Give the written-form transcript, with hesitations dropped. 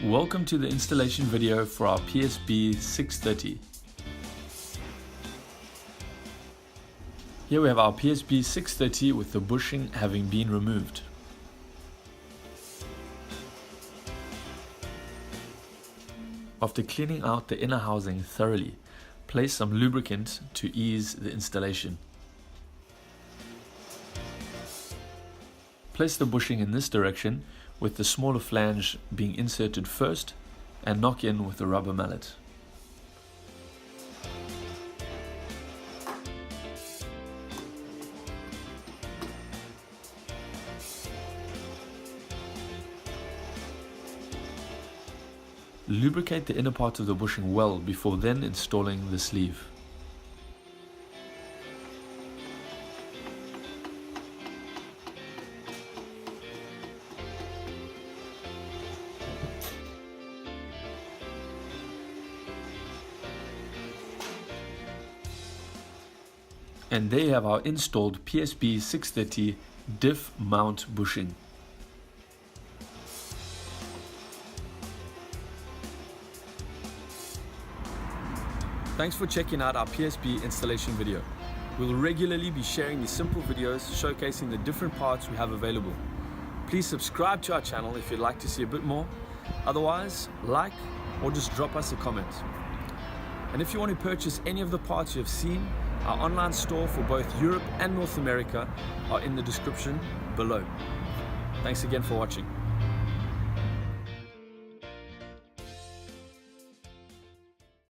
Welcome to the installation video for our PSB 630. Here we have our PSB 630 with the bushing having been removed. After cleaning out the inner housing thoroughly, place some lubricant to ease the installation. Place the bushing in this direction, with the smaller flange being inserted first, and knock in with the rubber mallet. Lubricate the inner part of the bushing well before then installing the sleeve. And there you have our installed PSB 630 diff mount bushing. Thanks for checking out our PSB installation video. We'll regularly be sharing these simple videos showcasing the different parts we have available. Please subscribe to our channel if you'd like to see a bit more. Otherwise, like or just drop us a comment. And if you want to purchase any of the parts you have seen, our online store for both Europe and North America are in the description below. Thanks again for watching.